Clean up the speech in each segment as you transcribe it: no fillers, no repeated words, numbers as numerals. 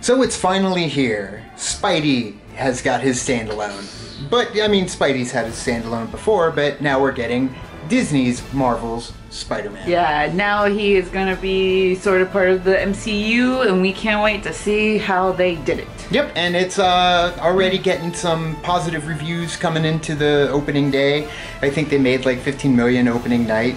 So it's finally here. Spidey has got his standalone. But, I mean, Spidey's had his standalone before, but now we're getting Disney's Marvel's Spider-Man. Yeah, now he is going to be sort of part of the MCU, and we can't wait to see how they did it. Yep, and it's already getting some positive reviews coming into the opening day. I think they made like 15 million opening night,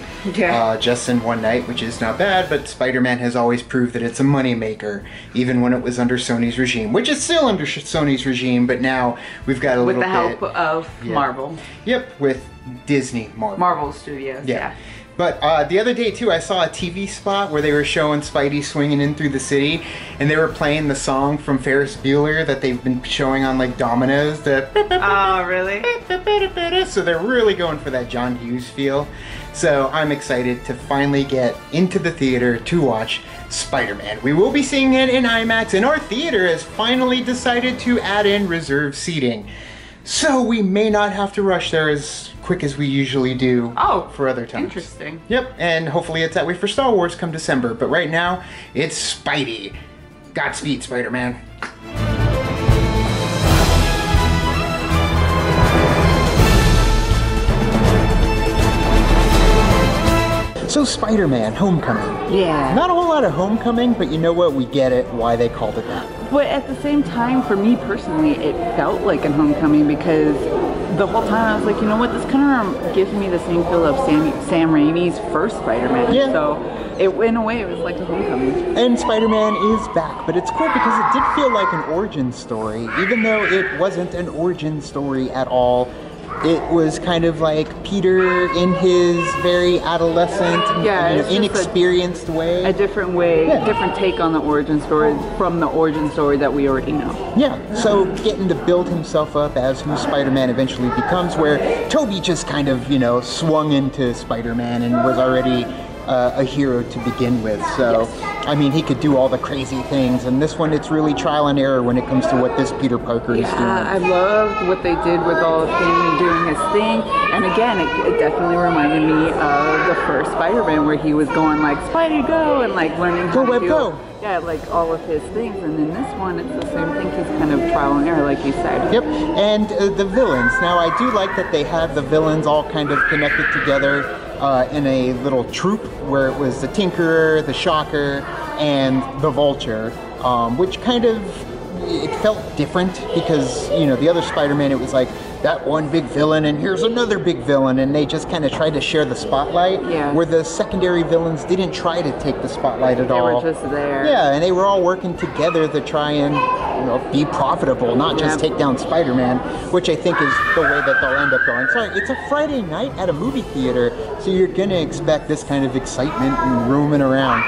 just in one night, which is not bad, but Spider-Man has always proved that it's a moneymaker, even when it was under Sony's regime, which is still under Sony's regime, but now we've got a little bit... With the help of Marvel. Yep, with Disney Marvel Studios, yeah. But the other day, too, I saw a TV spot where they were showing Spidey swinging in through the city, and they were playing the song from Ferris Bueller that they've been showing on, like, Domino's. Oh, really? So they're really going for that John Hughes feel. So I'm excited to finally get into the theater to watch Spider-Man. We will be seeing it in IMAX, and our theater has finally decided to add in reserved seating. So we may not have to rush there as quick as we usually do for other times. Interesting. Yep, and hopefully it's that way for Star Wars come December. But right now, it's Spidey. Godspeed, Spider-Man. So Spider-Man, Homecoming. Yeah. Not a whole lot of Homecoming, but you know what? We get it, why they called it that. But at the same time, for me personally, it felt like a Homecoming because the whole time I was like, you know what, this kind of gives me the same feel of Sam Raimi's first Spider-Man. Yeah. So in a way, it was like a Homecoming. And Spider-Man is back, but it's cool because it did feel like an origin story, even though it wasn't an origin story at all. It was kind of like Peter in his very adolescent, inexperienced way. A different way, different take on the origin story from the origin story that we already know. Yeah, so getting to build himself up as who Spider-Man eventually becomes, where Tobey just kind of, swung into Spider-Man and was already a hero to begin with. So, I mean, he could do all the crazy things, and this one, it's really trial and error when it comes to what this Peter Parker is doing. I loved what they did with all of him doing his thing, and again, it definitely reminded me of the first Spider-Man where he was going like, Spidey go, and like learning how to do, like all of his things, and in this one, it's the same thing, he's kind of trial and error, like you said. Yep, and the villains. Now, I do like that they had the villains all kind of connected together in a little troupe where it was the Tinkerer, the Shocker, and the Vulture, which kind of, it felt different because, the other Spider-Man, it was like that one big villain and here's another big villain, and they just kind of tried to share the spotlight, where the secondary villains didn't try to take the spotlight at all. They were just there. Yeah, and they were all working together to try and be profitable, not just take down Spider-Man, which I think is the way that they'll end up going. Sorry, it's a Friday night at a movie theater, so you're gonna expect this kind of excitement and roaming around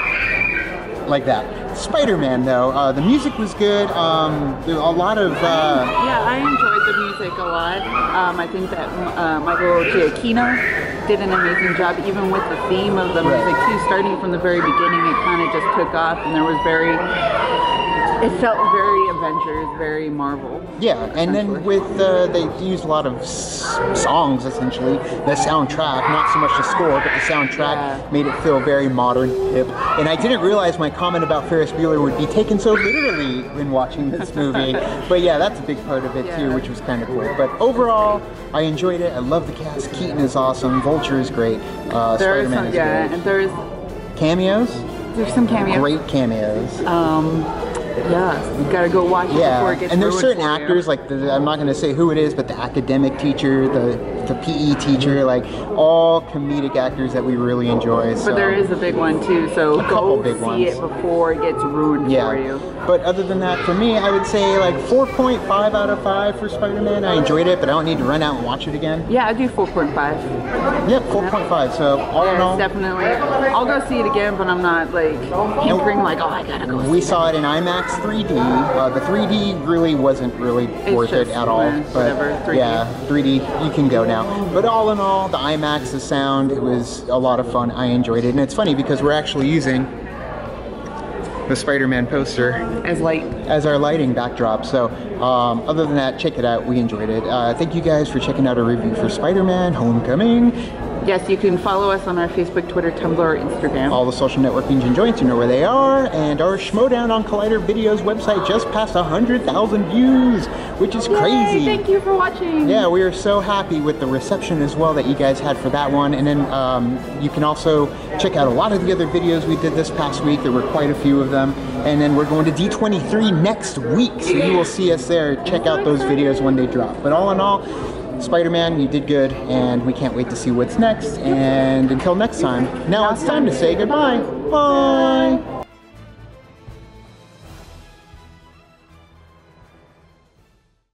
like that. Spider-Man, though, the music was good. There were a lot of... Yeah, I enjoyed the music a lot. I think that Michael Giacchino did an amazing job, even with the theme of the music, too. Starting from the very beginning, it kind of just took off, and there was it felt very Avengers, very Marvel. Yeah, and then with, they used a lot of songs, essentially. The soundtrack, not so much the score, but the soundtrack made it feel very modern, hip. And I didn't realize my comment about Ferris Bueller would be taken so literally when watching this movie. But yeah, that's a big part of it too, which was kind of cool. But overall, I enjoyed it. I love the cast. Keaton is awesome. Vulture is great. Spider-Man is great. And there's... Cameos? There's some cameos. Great cameos. Yeah, you gotta go watch it before it gets and there's certain actors, like I'm not gonna say who it is, but the academic teacher, the PE teacher, like all comedic actors that we really enjoy. But there is a big one too, so go see it before it gets ruined for you. But other than that, for me, I would say like 4.5 out of 5 for Spider-Man. I enjoyed it, but I don't need to run out and watch it again. Yeah, I do 4.5. Yep, 4.5 So all in all, definitely. I'll go see it again, but I'm not like hankering like, oh, I gotta go. We saw it in IMAX 3D. The 3D really wasn't really worth it at all. But 3D. Yeah, 3D, you can go now. But all in all, the IMAX, the sound, it was a lot of fun. I enjoyed it. And it's funny because we're actually using the Spider-Man poster as our lighting backdrop. So other than that, check it out. We enjoyed it. Thank you guys for checking out our review for Spider-Man Homecoming. Yes, you can follow us on our Facebook, Twitter, Tumblr, or Instagram. All the social networking joints, you know where they are. And our Schmodown on Collider Videos website just passed 100,000 views, which is crazy. Yay, thank you for watching. Yeah, we are so happy with the reception as well that you guys had for that one. And then you can also check out a lot of the other videos we did this past week. There were quite a few of them. And then we're going to D23 next week, so you will see us there. Check out those videos when they drop. But all in all, Spider-Man, you did good, and we can't wait to see what's next. And until next time, now it's time to say goodbye. Bye!